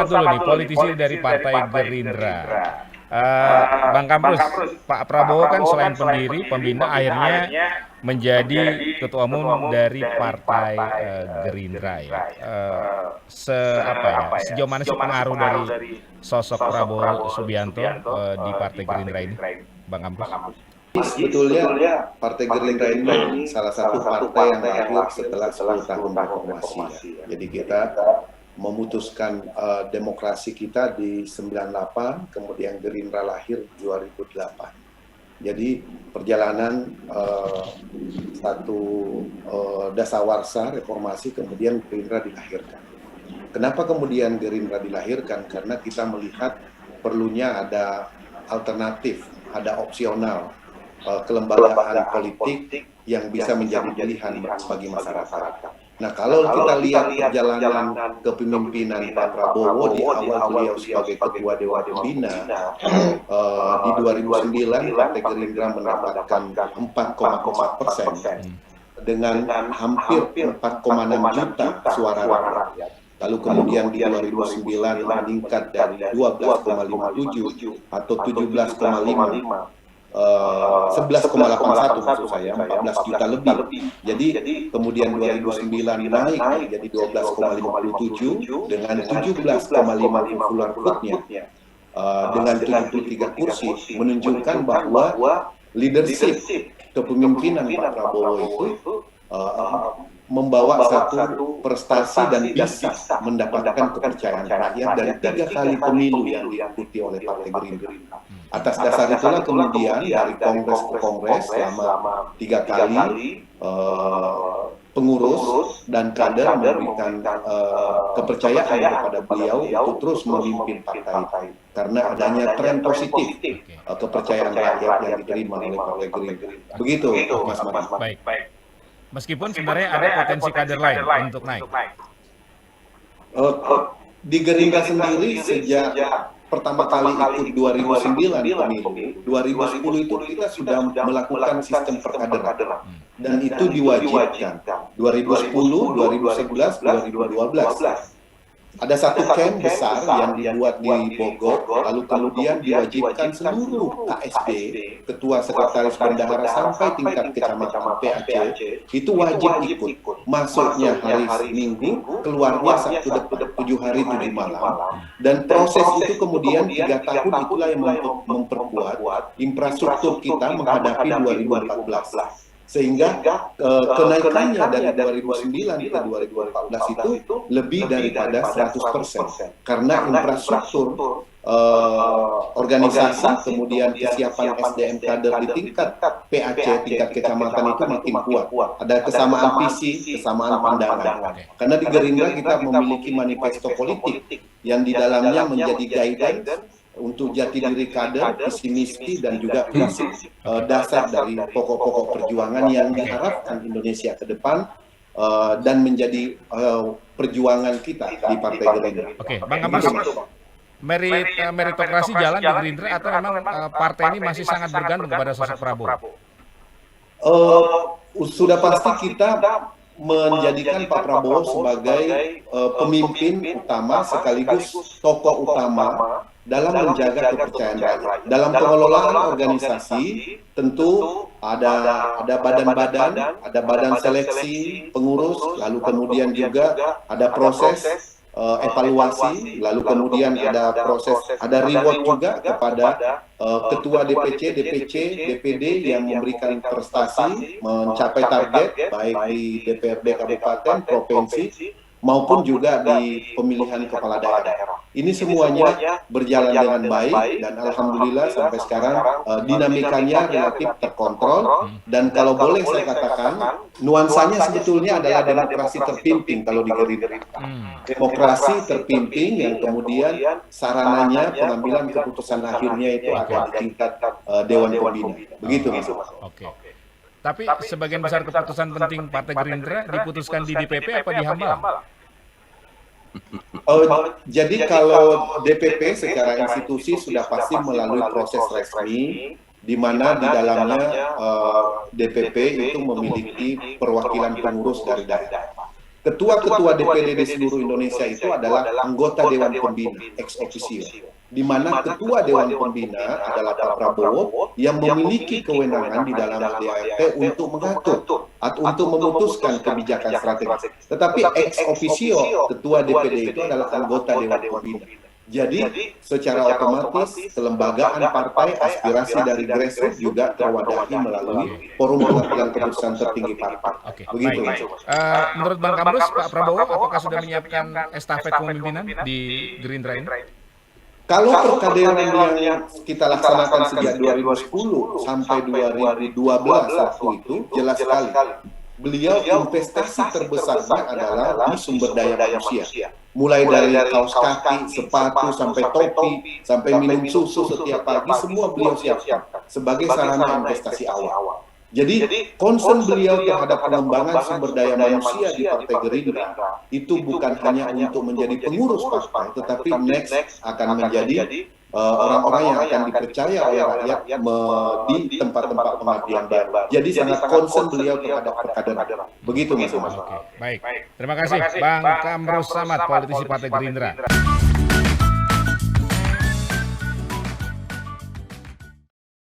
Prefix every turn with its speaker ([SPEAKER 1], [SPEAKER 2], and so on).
[SPEAKER 1] satu dulu nih, politisi dari Partai Gerindra. Bang Kamrus, Pak Prabowo kan selain pendiri, pembina, akhirnya menjadi ketua umum dari Partai Gerindra ya. Apa ya? Sejauh mana sih pengaruh dari sosok Prabowo Subianto di Partai Gerindra ini, Bang Kamrus?
[SPEAKER 2] Sebetulnya Partai Gerindra ini salah satu partai yang lahir setelah 10 tahun reformasi. Jadi kita memutuskan demokrasi kita di 98, kemudian Gerindra lahir 2008. Jadi perjalanan satu dasawarsa reformasi, kemudian Gerindra dilahirkan. Kenapa kemudian Gerindra dilahirkan? Karena kita melihat perlunya ada alternatif, ada opsional kelembagaan politik yang bisa menjadi pilihan bagi masyarakat. Nah, kalau kita lihat perjalanan kepemimpinan Pak Prabowo di awal beliau sebagai Ketua Dewan Pembina, di 2009 Partai Gerindra mendapatkan 4,4% dengan hampir 4,6 juta suara rakyat. Lalu kemudian di 2009 meningkat dari 12,57 atau 17,5 11,81 maksud saya, 14 juta lebih. Jadi kemudian 2009 naik menjadi 12,57 dengan 17,5 popular vote-nya dengan 73 kursi, menunjukkan bahwa leadership kepemimpinan Pak Prabowo itu membawa satu prestasi dan bisa mendapatkan kepercayaan rakyat dari 3 kali pemilu yang diikuti oleh Partai Gerindra. Atas dasar itulah kemudian dari kongres ke kongres selama 3 kali pengurus dan kader memberikan kepercayaan kepada beliau untuk terus memimpin partai karena adanya tren positif kepercayaan rakyat yang diterima oleh Partai Gerindra. Begitu, Mas Madi.
[SPEAKER 1] Baik. Meskipun sebenarnya ada potensi kader lain untuk naik.
[SPEAKER 2] Di Gerindra sendiri sejak pertama kali ikut 2009 pemilu, 2010 itu kita sudah melakukan sistem perkaderan dan itu diwajibkan. 2010, 2011, 2012. Ada satu camp besar yang dibuat di Bogor, lalu kemudian diwajibkan seluruh KSB, Ketua Sekretaris Bendahara sampai tingkat kecamatan PAC, itu wajib ikut. Masuknya hari Minggu, keluarnya Sabtu depan, 7 hari 7 malam. Dan proses itu kemudian 3 tahun itulah yang memperkuat infrastruktur kita menghadapi 2014. Sehingga kenaikannya dari 2009 ke 2014 itu lebih daripada 100% karena infrastruktur organisasi kemudian kesiapan SDM kader di tingkat PAC, tingkat kecamatan itu makin kuat. Ada kesamaan visi, kesamaan pandangan. Karena di Gerindra kita memiliki manifesto politik yang di dalamnya menjadi guidance untuk jati diri kader, visi misi dan juga prinsip dasar dari pokok-pokok perjuangan yang diharapkan Indonesia ke depan dan menjadi perjuangan kita di Partai Gerindra.
[SPEAKER 1] Oke, Bang Kamrus, meritokrasi jalan di Gerindra atau memang partai ini masih sangat bergantung kepada sosok Prabowo?
[SPEAKER 2] Sudah pasti kita menjadikan Pak Prabowo sebagai pemimpin utama sekaligus tokoh utama dalam menjaga kepercayaan rakyat. Dalam pengelolaan organisasi tentu ada badan-badan, ada badan seleksi pengurus, lalu kemudian juga ada proses evaluasi, lalu kemudian ada proses, ada reward juga kepada ketua DPC, DPD yang memberikan prestasi, mencapai target baik di DPRD kabupaten, provinsi maupun juga di pemilihan kepala daerah. Ini semuanya berjalan dengan baik dan alhamdulillah sampai sekarang dinamikanya relatif terkontrol dan kalau boleh saya katakan nuansanya sebetulnya adalah demokrasi terpimpin kalau di Gerindra. Demokrasi terpimpin yang kemudian sarananya pengambilan keputusan akhirnya itu ada di tingkat Dewan Pembina. Begitu Mas.
[SPEAKER 1] Oke. Tapi sebagian besar keputusan penting Partai Gerindra diputuskan di DPP apa di Hambalang?
[SPEAKER 2] Jadi kalau DPP secara institusi sudah pasti melalui proses resmi, di mana di dalamnya DPP itu memiliki perwakilan pengurus dari daerah. ketua-ketua DPD di seluruh Indonesia itu adalah anggota Dewan Pembina ex officio, di mana ketua Dewan Pembina adalah Pak Prabowo yang memiliki kewenangan di dalam ADART untuk mengatur atau untuk memutuskan kebijakan strategis. Tetapi ex officio ketua DPD itu adalah anggota Dewan Pembina. Jadi, secara otomatis kelembagaan partai, aspirasi dari grassroots juga terwadahi melalui forum pengambilan keputusan tertinggi partai.
[SPEAKER 1] Oke,
[SPEAKER 2] Begitu,
[SPEAKER 1] baik.
[SPEAKER 2] Mas.
[SPEAKER 1] Menurut Bang Kamrus, Pak Prabowo apakah sudah menyiapkan estafet kepemimpinan di Gerindra ini?
[SPEAKER 2] Kalau perkaderan yang kita laksanakan sejak 2010 sampai 2012 waktu itu, jelas sekali. Beliau investasi terbesarnya adalah di sumber daya manusia. Mulai dari kaos kaki, sepatu, sampai topi, sampai minum susu setiap pagi, semua beliau siapkan sebagai sarana investasi awal. Jadi, concern beliau terhadap pengembangan sumber daya manusia di Partai Gerindra itu bukan hanya untuk menjadi pengurus partai, tetapi next akan menjadi orang-orang yang akan dipercaya oleh rakyat di tempat-tempat pengabdian baru. Jadi sangat concern beliau terhadap perkaderan. Begitu, Mas.
[SPEAKER 1] Oke, baik. Terima kasih Bang Kamrus Samad, politisi Partai Gerindra.